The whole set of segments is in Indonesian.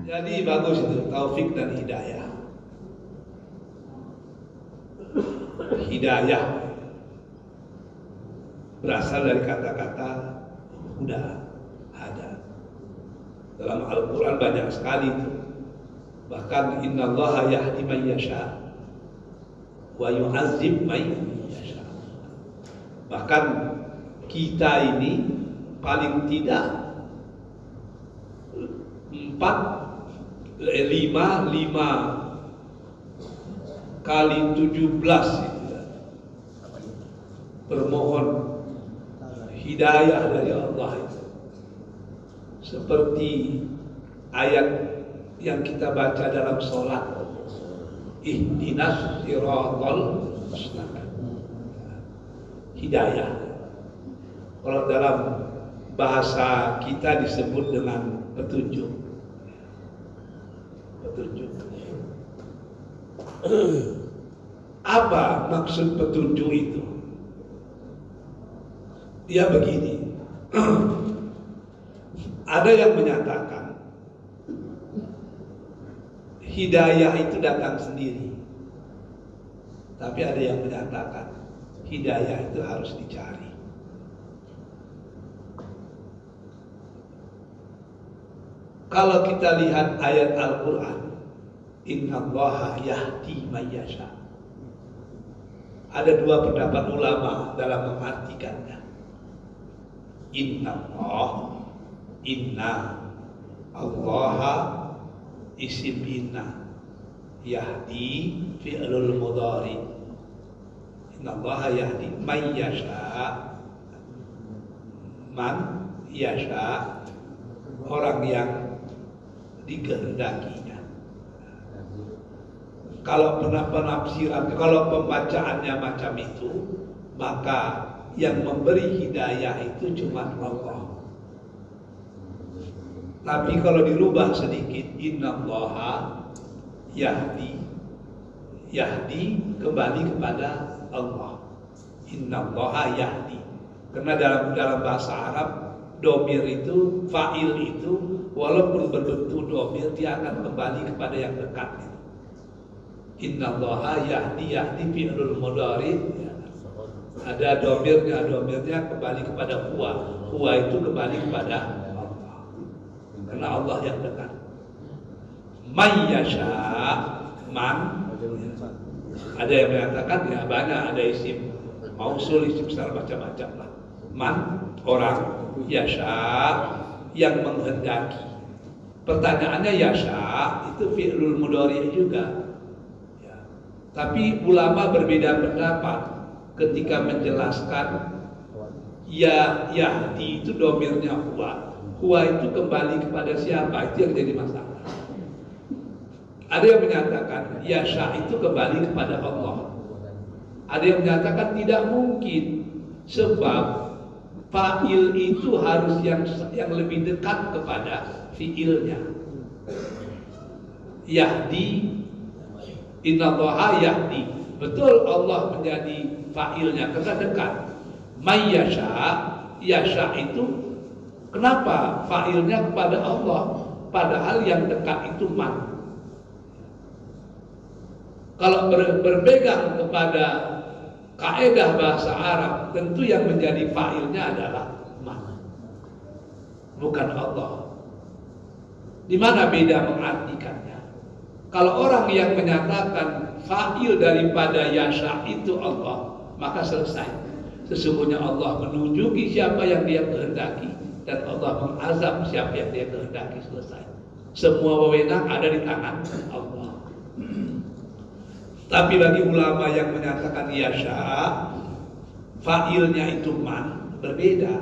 Jadi bagus itu taufik dan hidayah. Hidayah berasal dari kata-kata huda, ada. Dalam Al-Quran banyak sekali itu. Bahkan innallaha yahdi man yasha wa yu'azzib man yasha. Bahkan kita ini paling tidak 5 kali 17 itu bermohon hidayah dari Allah itu. Seperti ayat yang kita baca dalam sholat, ihdinas siratal mustaqim. Hidayah kalau dalam bahasa kita disebut dengan petunjuk. Apa maksud petunjuk itu? Dia begini. Ada yang menyatakan hidayah itu datang sendiri. Tapi ada yang menyatakan hidayah itu harus dicari. Kalau kita lihat ayat Al-Quran, innallaha yahdi man yasha. Ada dua pendapat ulama dalam mengartikannya. Inna Allaha isim inna, yahdi fi'lul mudhari. Innallaha yahdi man yasha, orang yang dikehendakinya. Kalau penafsiran, kalau pembacaannya macam itu, maka yang memberi hidayah itu cuma Allah. Tapi kalau dirubah sedikit, innallaha yahdi kembali kepada Allah. Innallaha yahdi. Karena dalam bahasa Arab domir itu, fa'il itu walaupun berbentuk domir, dia akan kembali kepada yang dekat. Innallaha yahdi fi'lul mudhari. Ada domirnya kembali kepada huwa itu kembali kepada Allah, karena Allah yang dekat. Man yasha, man, ada yang mengatakan ya banyak, ada isim mausul, isim besar, macam-macam lah. Man, orang, yasha, yang menghendaki. Pertanyaannya yasha itu fi'lul mudhari juga ya. Tapi ulama berbeda pendapat ketika menjelaskan yahdi itu domirnya huwa itu kembali kepada siapa, itu yang jadi masalah. Ada yang menyatakan yasha itu kembali kepada Allah. Ada yang menyatakan tidak mungkin, sebab fa'il itu harus yang lebih dekat kepada fi'ilnya. Yahdi, innallaha yahdi, betul Allah menjadi fa'ilnya karena dekat. Mayyasha, yasha itu kenapa fa'ilnya kepada Allah, padahal yang dekat itu man. Kalau berpegang kepada kaidah bahasa Arab, tentu yang menjadi fa'ilnya adalah man, bukan Allah. Di mana beda mengartikannya? Kalau orang yang menyatakan fa'il daripada yasha itu Allah, maka selesai. Sesungguhnya Allah menunjuki siapa yang dia kehendaki, dan Allah mengazab siapa yang dia kehendaki. Selesai. Semua wewenang ada di tangan Allah. Tapi bagi ulama yang menyatakan yasha, fa'ilnya itu man, berbeda.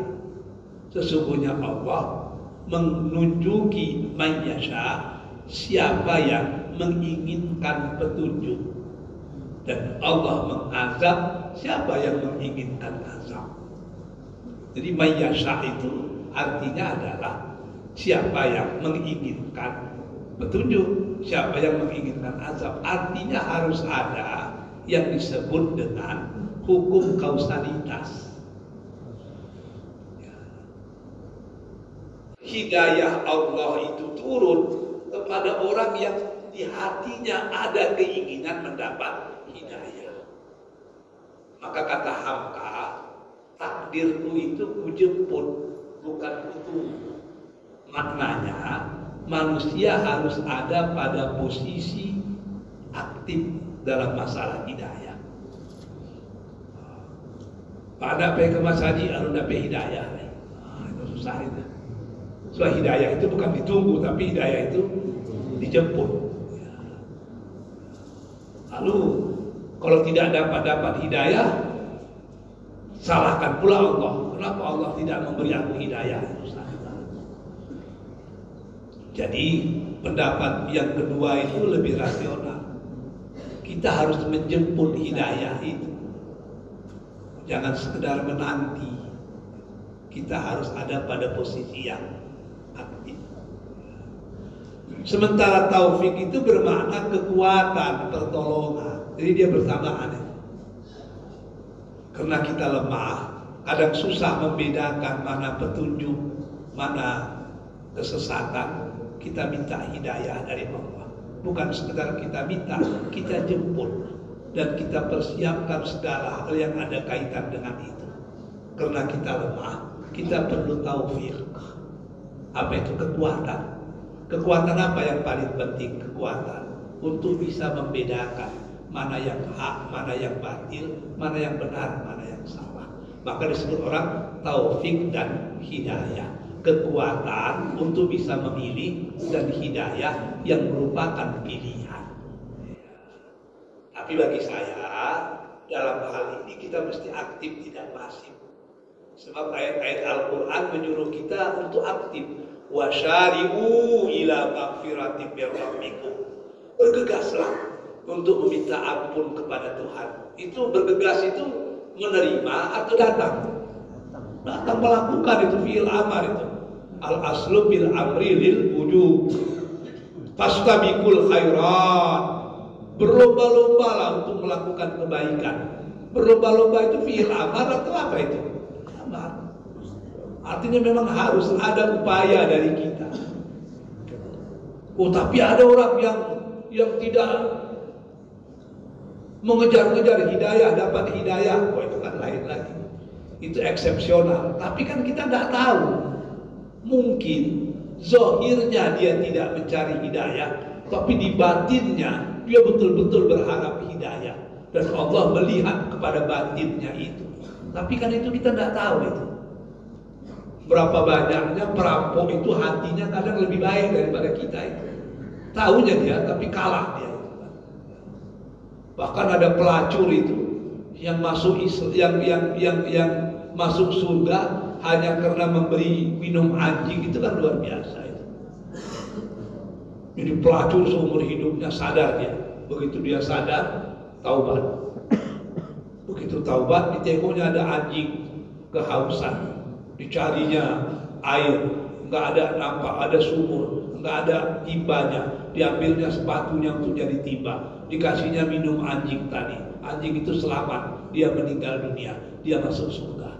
Sesungguhnya Allah menunjuki man yasha, siapa yang menginginkan petunjuk, dan Allah mengazab siapa yang menginginkan azab. Jadi mayyasha itu artinya adalah siapa yang menginginkan petunjuk, siapa yang menginginkan azab. Artinya harus ada yang disebut dengan hukum kausalitas. Hidayah Allah itu turun kepada orang yang di hatinya ada keinginan mendapat hidayah. Maka kata Hamka, takdirku itu kujemput, bukan kutunggu. Maknanya manusia harus ada pada posisi aktif dalam masalah hidayah. Pada pergi ke masjid harus dapat hidayah. Itu susah itu. Soal hidayah itu bukan ditunggu, tapi hidayah itu dijemput. Lalu kalau tidak dapat hidayah, salahkan pula Allah. Kenapa Allah tidak memberi aku hidayah? Jadi pendapat yang kedua itu lebih rasional. Kita harus menjemput hidayah itu. Jangan sekedar menanti. Kita harus ada pada posisi yang aktif. Sementara taufik itu bermakna kekuatan, pertolongan. Jadi dia bersamaan. Karena kita lemah, kadang susah membedakan mana petunjuk, mana kesesatan. Kita minta hidayah dari Allah. Bukan sekedar kita minta, kita jemput. Dan kita persiapkan segala hal yang ada kaitan dengan itu. Karena kita lemah, kita perlu taufik. Apa itu kekuatan? Kekuatan apa yang paling penting? Kekuatan untuk bisa membedakan mana yang hak, mana yang batil, mana yang benar, mana yang salah. Maka disebut orang taufik dan hidayah. Kekuatan untuk bisa memilih dan hidayah yang merupakan pilihan. Tapi bagi saya dalam hal ini kita mesti aktif, tidak pasif. Sebab ayat-ayat Al-Quran menyuruh kita untuk aktif. Wasyari'u ila maghfiratin min rabbikum. Bergegaslah untuk meminta ampun kepada Tuhan. Itu bergegas itu menerima atau datang? Datang melakukan itu fi'il amar itu. Al-aslu bil amri lil wujub. Fastabiqul khairat. Berlomba-lombalah untuk melakukan kebaikan. Berlomba-lomba itu fi'il amar atau apa itu? Amar. Artinya memang harus ada upaya dari kita. Oh, tapi ada orang yang tidak mengejar-ngejar hidayah, dapat hidayah. Oh, itu kan lain lagi. Itu eksepsional. Tapi kan kita tidak tahu. Mungkin zahirnya dia tidak mencari hidayah, tapi di batinnya dia betul-betul berharap hidayah. Dan Allah melihat kepada batinnya itu. Tapi kan itu kita tidak tahu itu. Berapa banyaknya perampok itu hatinya kadang lebih baik daripada kita itu. Tahunya dia, tapi kalah dia. Bahkan ada pelacur itu yang masuk yang masuk surga hanya karena memberi minum anjing, itu kan luar biasa itu. Jadi pelacur seumur hidupnya sadar dia. Begitu dia sadar, taubat. Begitu taubat, ditengoknya ada anjing kehausan, dicarinya air, nggak ada nampak ada sumur, nggak ada timbanya, diambilnya sepatunya untuk jadi timba, dikasihnya minum anjing tadi. Anjing itu selamat, dia meninggal dunia, dia masuk surga.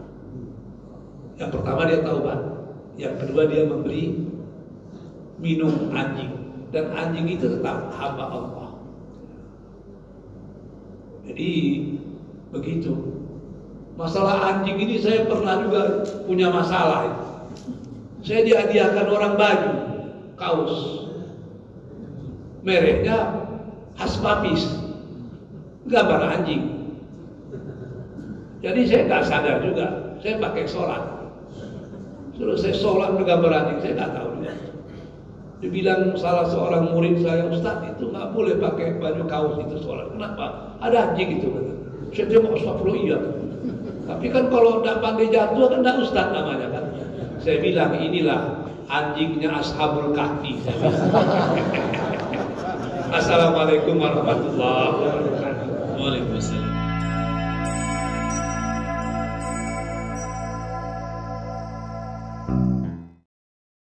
Yang pertama dia taubat, yang kedua dia memberi minum anjing, dan anjing itu tetap hamba Allah. Jadi begitu. Masalah anjing ini saya pernah juga punya masalah. Saya dihadiahkan orang baju, kaos, mereknya Haspapis, gambar anjing. Jadi saya nggak sadar juga, saya pakai sholat. Suruh saya sholat bergambar anjing, saya nggak tahu juga. Dibilang salah seorang murid saya, Ustaz itu nggak boleh pakai baju kaos itu sholat. Kenapa? Ada anjing itu. Saya tengok astagfirullah, iya. Tapi kan kalau tidak pandai jatuh kan tidak Ustaz namanya kan. Saya bilang inilah anjingnya Ashabul Kahfi. Assalamualaikum warahmatullahi wabarakatuh. Waalaikumsalam.